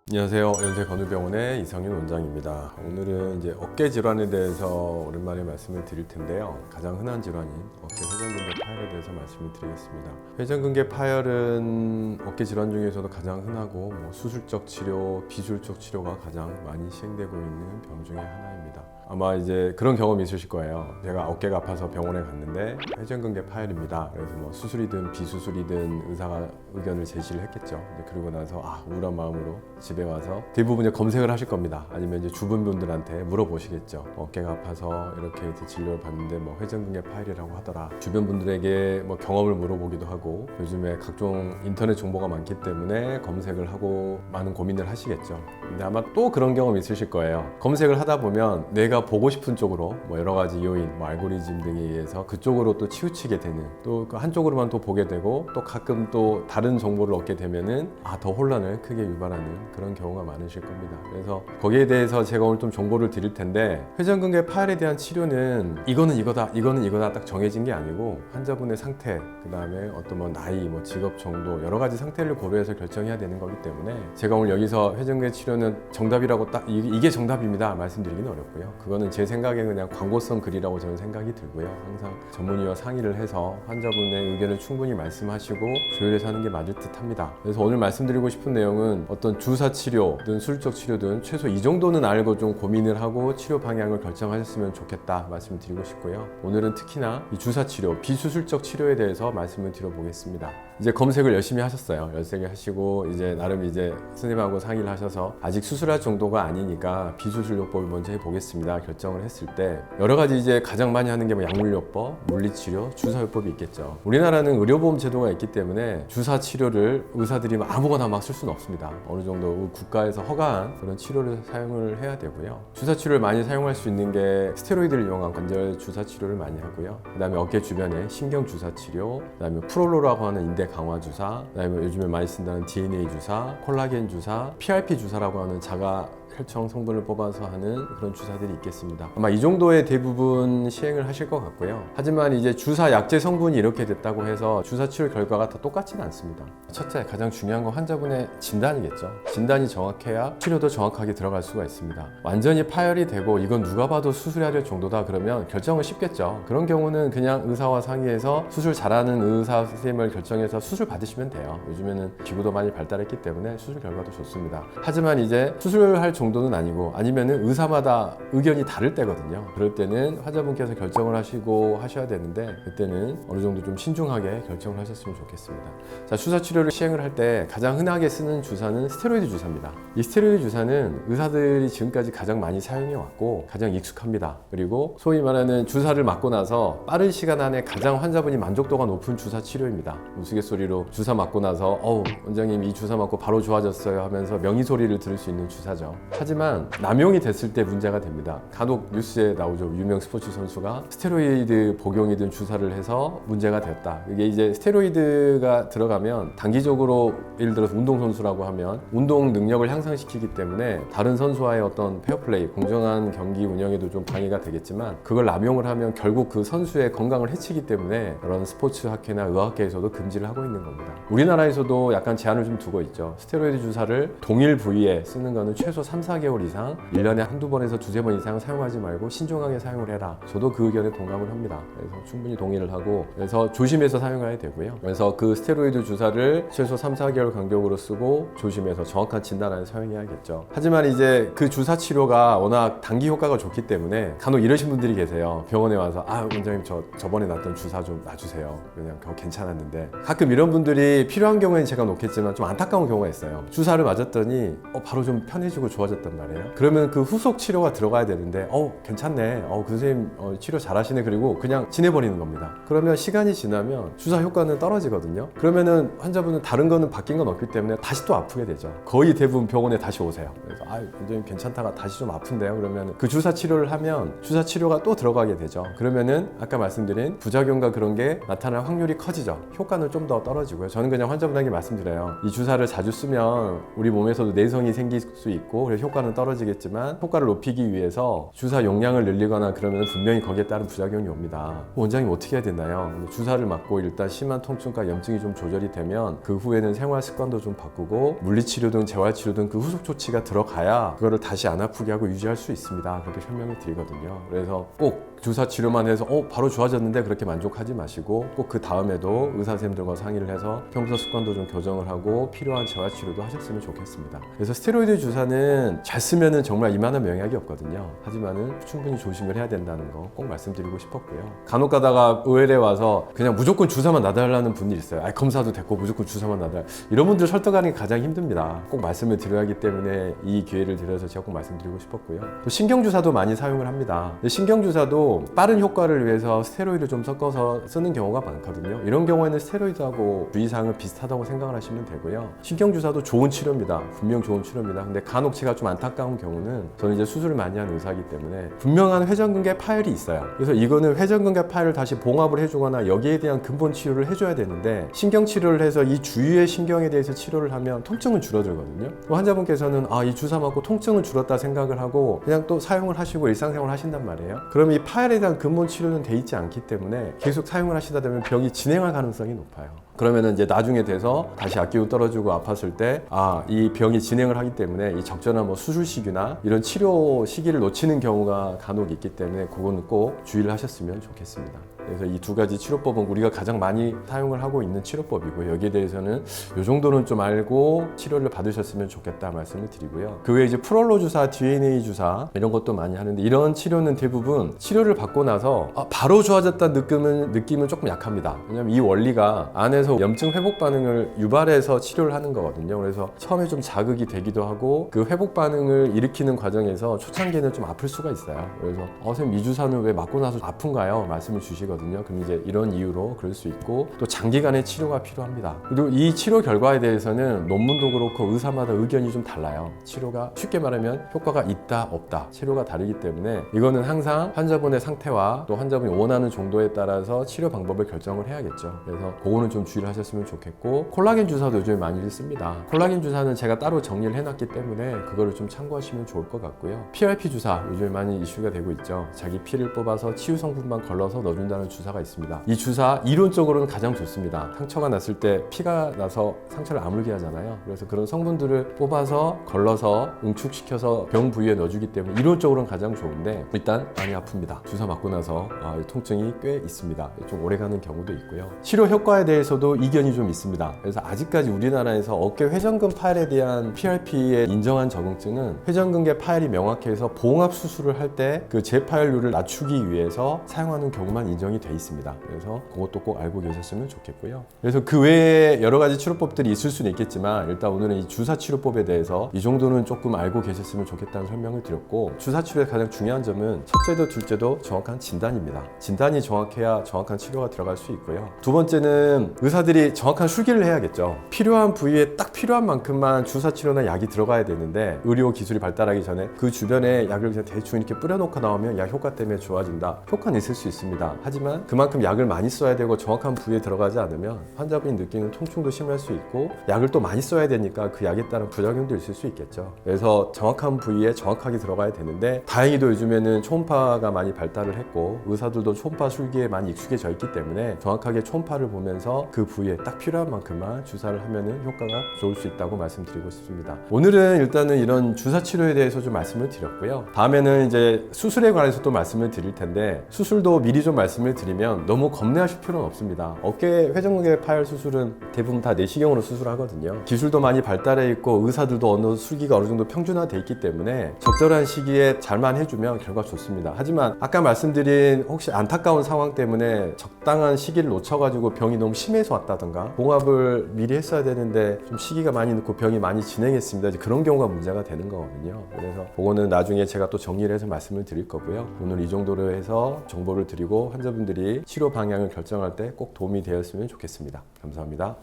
안녕하세요. 연세건우병원의 이성윤 원장입니다. 오늘은 이제 어깨 질환에 대해서 오랜만에 말씀을 드릴 텐데요. 가장 흔한 질환인 어깨 회전근개 파열에 대해서 말씀을 드리겠습니다. 회전근개 파열은 어깨 질환 중에서도 가장 흔하고 수술적 치료, 비술적 치료가 가장 많이 시행되고 있는 병 중에 하나입니다. 아마 이제 그런 경험이 있으실 거예요. 제가 어깨가 아파서 병원에 갔는데 회전근개 파열입니다. 그래서 수술이든 비수술이든 의사가 의견을 제시를 했겠죠. 그러고 나서 우울한 마음으로 집에 와서 대부분 이제 검색을 하실 겁니다. 아니면 이제 주변 분들한테 물어보시겠죠. 어깨가 아파서 이렇게 이제 진료를 받는데 회전근개 파열이라고 하더라. 주변 분들에게 경험을 물어보기도 하고, 요즘에 각종 인터넷 정보가 많기 때문에 검색을 하고 많은 고민을 하시겠죠. 근데 아마 또 그런 경험이 있으실 거예요. 검색을 하다 보면 내가 보고 싶은 쪽으로 여러 가지 요인, 알고리즘 등에 의해서 그쪽으로 또 치우치게 되는, 또 그 한쪽으로만 또 보게 되고, 또 가끔 또 다른 정보를 얻게 되면은 더 혼란을 크게 유발하는 그런 경우가 많으실 겁니다. 그래서 거기에 대해서 제가 오늘 좀 정보를 드릴 텐데, 회전근개 파열에 대한 치료는 이거는 이거다, 이거는 이거다 딱 정해진 게 아니고, 환자분의 상태, 그 다음에 어떤 나이, 직업 정도, 여러 가지 상태를 고려해서 결정해야 되는 거기 때문에 제가 오늘 여기서 회전근개 치료는 정답이라고 딱 이게 정답입니다 말씀드리기는 어렵고요. 그거는 제 생각에 그냥 광고성 글이라고 저는 생각이 들고요. 항상 전문의와 상의를 해서 환자분의 의견을 충분히 말씀하시고 조율해서 하는 게 맞을 듯 합니다. 그래서 오늘 말씀드리고 싶은 내용은 어떤 주사 치료든 수술적 치료든 최소 이 정도는 알고 좀 고민을 하고 치료 방향을 결정하셨으면 좋겠다 말씀을 드리고 싶고요. 오늘은 특히나 이 주사 치료, 비수술적 치료에 대해서 말씀을 드려보겠습니다. 이제 검색을 열심히 하셨어요. 열심히 하시고 이제 나름 이제 선생님하고 상의를 하셔서 아직 수술할 정도가 아니니까 비수술요법을 먼저 해보겠습니다 결정을 했을 때, 여러 가지 이제 가장 많이 하는 게 약물요법, 물리치료, 주사요법이 있겠죠. 우리나라는 의료보험 제도가 있기 때문에 주사 치료를 의사들이 아무거나 막 쓸 수는 없습니다. 어느 정도 국가에서 허가한 그런 치료를 사용을 해야 되고요. 주사 치료를 많이 사용할 수 있는 게 스테로이드를 이용한 관절 주사 치료를 많이 하고요. 그 다음에 어깨 주변에 신경 주사 치료, 그 다음에 프롤로라고 하는 인대 강화 주사, 그 다음에 요즘에 많이 쓴다는 DNA 주사, 콜라겐 주사, PRP 주사라고 하는 자가 혈청 성분을 뽑아서 하는 그런 주사들이 있겠습니다. 아마 이 정도의 대부분 시행을 하실 것 같고요. 하지만 이제 주사 약제 성분이 이렇게 됐다고 해서 주사 치료 결과가 다 똑같지는 않습니다. 첫째, 가장 중요한 건 환자분의 진단이겠죠. 진단이 정확해야 치료도 정확하게 들어갈 수가 있습니다. 완전히 파열이 되고 이건 누가 봐도 수술해야 될 정도다 그러면 결정은 쉽겠죠. 그런 경우는 그냥 의사와 상의해서 수술 잘하는 의사 선생님을 결정해서 수술 받으시면 돼요. 요즘에는 기구도 많이 발달했기 때문에 수술 결과도 좋습니다. 하지만 이제 수술할 정도는 아니고, 아니면은 의사마다 의견이 다를 때거든요. 그럴 때는 환자분께서 결정을 하시고 하셔야 되는데, 그때는 어느 정도 좀 신중하게 결정을 하셨으면 좋겠습니다. 자, 주사 치료를 시행을 할 때 가장 흔하게 쓰는 주사는 스테로이드 주사입니다. 이 스테로이드 주사는 의사들이 지금까지 가장 많이 사용해 왔고 가장 익숙합니다. 그리고 소위 말하는 주사를 맞고 나서 빠른 시간 안에 가장 환자분이 만족도가 높은 주사 치료입니다. 우스갯소리로 주사 맞고 나서 원장님 이 주사 맞고 바로 좋아졌어요 하면서 명의 소리를 들을 수 있는 주사죠. 하지만 남용이 됐을 때 문제가 됩니다. 간혹 뉴스에 나오죠. 유명 스포츠 선수가 스테로이드 복용이든 주사를 해서 문제가 되었다. 이게 이제 스테로이드가 들어가면 단기적으로, 예를 들어서 운동선수라고 하면 운동 능력을 향상시키기 때문에 다른 선수와의 어떤 페어플레이, 공정한 경기 운영에도 좀 방해가 되겠지만, 그걸 남용을 하면 결국 그 선수의 건강을 해치기 때문에 그런 스포츠 학회나 의학계에서도 금지를 하고 있는 겁니다. 우리나라에서도 약간 제한을 좀 두고 있죠. 스테로이드 주사를 동일 부위에 쓰는 거는 최소 3-4개월 이상, 1년에 한두 번에서 두세 번 이상 사용하지 말고 신중하게 사용을 해라. 저도 그 의견에 동감을 합니다. 그래서 충분히 동의를 하고, 그래서 조심해서 사용해야 되고요. 그래서 그 스테로이드 주사를 최소 3-4개월 간격으로 쓰고 조심해서 정확한 진단 안에 사용해야겠죠. 하지만 이제 그 주사 치료가 워낙 단기 효과가 좋기 때문에 간혹 이러신 분들이 계세요. 병원에 와서 원장님 저번에 놨던 주사 좀 놔주세요. 그냥 그거 괜찮았는데. 가끔 이런 분들이 필요한 경우에는 제가 놓겠지만 좀 안타까운 경우가 있어요. 주사를 맞았더니 바로 좀 편해지고 좋아졌단 말이에요. 그러면 그 후속 치료가 들어가야 되는데 괜찮네, 그 선생님 치료 잘하시네, 그리고 그냥 지내버리는 겁니다. 그러면 시간이 지나면 주사 효과는 떨어지거든요. 그러면은 환자분은 다른 거는 바뀐 건 없기 때문에 다시 또 아프게 되죠. 거의 대부분 병원에 다시 오세요. 그래서 원장님 괜찮다가 다시 좀 아픈데요. 그러면 그 주사 치료를 하면 주사 치료가 또 들어가게 되죠. 그러면은 아까 말씀드린 부작용과 그런 게 나타날 확률이 커지죠. 효과는 좀 더 떨어지고요. 저는 그냥 환자분에게 말씀드려요. 이 주사를 자주 쓰면 우리 몸에서도 내성이 생길 수 있고, 그래서 효과는 떨어지겠지만 효과를 높이기 위해서 주사 용량을 늘리거나 그러면 분명히 거기에 따른 부작용이 옵니다. 원장님 어떻게 해야 되나요? 주사를 맞고 일단 심한 통증과 염증이 좀 조절이 되면 그 후에는 생활 습관도 좀 바꾸고 물리치료든 재활치료든 그 후속 조치가 들어가야 그거를 다시 안 아프게 하고 유지할 수 있습니다. 그렇게 설명을 드리거든요. 그래서 꼭 주사 치료만 해서 바로 좋아졌는데 그렇게 만족하지 마시고 꼭 그 다음에도 의사선생님들과 상의를 해서 평소 습관도 좀 교정을 하고 필요한 재활치료도 하셨으면 좋겠습니다. 그래서 스테로이드 주사는 잘 쓰면은 정말 이만한 명약이 없거든요. 하지만은 충분히 조심을 해야 된다는 거 꼭 말씀드리고 싶었고요. 간혹 가다가 의뢰에 와서 그냥 무조건 주사만 놔달라는 분이 있어요. 검사도 됐고 무조건 주사만 놔달라. 이런 분들 설득하는 게 가장 힘듭니다. 꼭 말씀을 드려야 하기 때문에 이 기회를 드려서 제가 꼭 말씀드리고 싶었고요. 또 신경주사도 많이 사용을 합니다. 신경주사도 빠른 효과를 위해서 스테로이드 좀 섞어서 쓰는 경우가 많거든요. 이런 경우에는 스테로이드하고 주의사항은 비슷하다고 생각을 하시면 되고요. 신경주사도 좋은 치료입니다. 분명 좋은 치료입니다. 근데 간혹 제가 좀 안타까운 경우는 저는 이제 수술을 많이 한 의사이기 때문에 분명한 회전근개 파열이 있어요. 그래서 이거는 회전근개 파열을 다시 봉합을 해주거나 여기에 대한 근본 치료를 해줘야 되는데 신경치료를 해서 이 주위의 신경에 대해서 치료를 하면 통증은 줄어들거든요. 환자분께서는 이 주사 맞고 통증은 줄었다 생각을 하고 그냥 또 사용을 하시고 일상생활을 하신단 말이에요. 그럼 이 파열에 대한 근본 치료는 돼 있지 않기 때문에 계속 사용을 하시다 보면 병이 진행할 가능성이 높아요. 그러면은 이제 나중에 돼서 다시 악기운 떨어지고 아팠을 때 이 병이 진행을 하기 때문에 이 적절한 수술 시기나 이런 치료 시기를 놓치는 경우가 간혹 있기 때문에 그거는 꼭 주의를 하셨으면 좋겠습니다. 그래서 이 두 가지 치료법은 우리가 가장 많이 사용을 하고 있는 치료법이고요. 여기에 대해서는 이 정도는 좀 알고 치료를 받으셨으면 좋겠다 말씀을 드리고요. 그 외에 이제 프롤로 주사, DNA 주사 이런 것도 많이 하는데 이런 치료는 대부분 치료를 받고 나서 바로 좋아졌다는 느낌은 조금 약합니다. 왜냐하면 이 원리가 안에서 염증 회복 반응을 유발해서 치료를 하는 거거든요. 그래서 처음에 좀 자극이 되기도 하고 그 회복 반응을 일으키는 과정에서 초창기에는 좀 아플 수가 있어요. 그래서 선생님 이 주사는 왜 맞고 나서 아픈가요? 말씀을 주시거든요. 그럼 이제 이런 이유로 그럴 수 있고 또 장기간의 치료가 필요합니다. 그리고 이 치료 결과에 대해서는 논문도 그렇고 의사마다 의견이 좀 달라요. 치료가 쉽게 말하면 효과가 있다 없다 치료가 다르기 때문에 이거는 항상 환자분의 상태와 또 환자분이 원하는 정도에 따라서 치료 방법을 결정을 해야겠죠. 그래서 그거는 좀 주의를 하셨으면 좋겠고 콜라겐 주사도 요즘에 많이 씁니다. 콜라겐 주사는 제가 따로 정리를 해놨기 때문에 그거를 좀 참고하시면 좋을 것 같고요. PRP 주사 요즘에 많이 이슈가 되고 있죠. 자기 피를 뽑아서 치유 성분만 걸러서 넣어준다는 주사가 있습니다. 이 주사 이론적으로는 가장 좋습니다. 상처가 났을 때 피가 나서 상처를 아물게 하잖아요. 그래서 그런 성분들을 뽑아서 걸러서 응축시켜서 병 부위에 넣어주기 때문에 이론적으로는 가장 좋은데 일단 많이 아픕니다. 주사 맞고 나서 통증이 꽤 있습니다. 좀 오래가는 경우도 있고요. 치료 효과에 대해서도 이견이 좀 있습니다. 그래서 아직까지 우리나라에서 어깨 회전근 파열에 대한 PRP의 인정한 적응증은 회전근개 파열이 명확해서 봉합 수술을 할 때 그 재파열률을 낮추기 위해서 사용하는 경우만 인정이 돼 있습니다. 그래서 그것도 꼭 알고 계셨으면 좋겠고요. 그래서 그 외에 여러 가지 치료법들이 있을 수는 있겠지만 일단 오늘은 이 주사 치료법에 대해서 이 정도는 조금 알고 계셨으면 좋겠다는 설명을 드렸고 주사 치료의 가장 중요한 점은 첫째도 둘째도 정확한 진단입니다. 진단이 정확해야 정확한 치료가 들어갈 수 있고요. 두 번째는 의사들이 정확한 술기를 해야겠죠. 필요한 부위에 딱 필요한 만큼만 주사 치료나 약이 들어가야 되는데 의료 기술이 발달하기 전에 그 주변에 약을 그냥 대충 이렇게 뿌려놓고 나오면 약 효과 때문에 좋아진다. 효과는 있을 수 있습니다. 하지만 그만큼 약을 많이 써야 되고 정확한 부위에 들어가지 않으면 환자분이 느끼는 통증도 심할 수 있고 약을 또 많이 써야 되니까 그 약에 따른 부작용도 있을 수 있겠죠. 그래서 정확한 부위에 정확하게 들어가야 되는데 다행히도 요즘에는 초음파가 많이 발달을 했고 의사들도 초음파 술기에 많이 익숙해져 있기 때문에 정확하게 초음파를 보면서 그 부위에 딱 필요한 만큼만 주사를 하면은 효과가 좋을 수 있다고 말씀드리고 싶습니다. 오늘은 일단은 이런 주사 치료에 대해서 좀 말씀을 드렸고요. 다음에는 이제 수술에 관해서 또 말씀을 드릴 텐데 수술도 미리 좀 말씀을 드리면 너무 겁내하실 필요는 없습니다. 어깨 회전근개 파열 수술은 대부분 다 내시경으로 수술하거든요. 기술도 많이 발달해 있고 의사들도 술기가 어느 정도 평준화돼 있기 때문에 적절한 시기에 잘만 해주면 결과 좋습니다. 하지만 아까 말씀드린 혹시 안타까운 상황 때문에 적당한 시기를 놓쳐가지고 병이 너무 심해서 왔다던가 봉합을 미리 했어야 되는데 좀 시기가 많이 늦고 병이 많이 진행했습니다. 이제 그런 경우가 문제가 되는 거거든요. 그래서 그거는 나중에 제가 또 정리를 해서 말씀을 드릴 거고요. 오늘 이 정도로 해서 정보를 드리고 환자분들이 치료 방향을 결정할 때 꼭 도움이 되었으면 좋겠습니다. 감사합니다.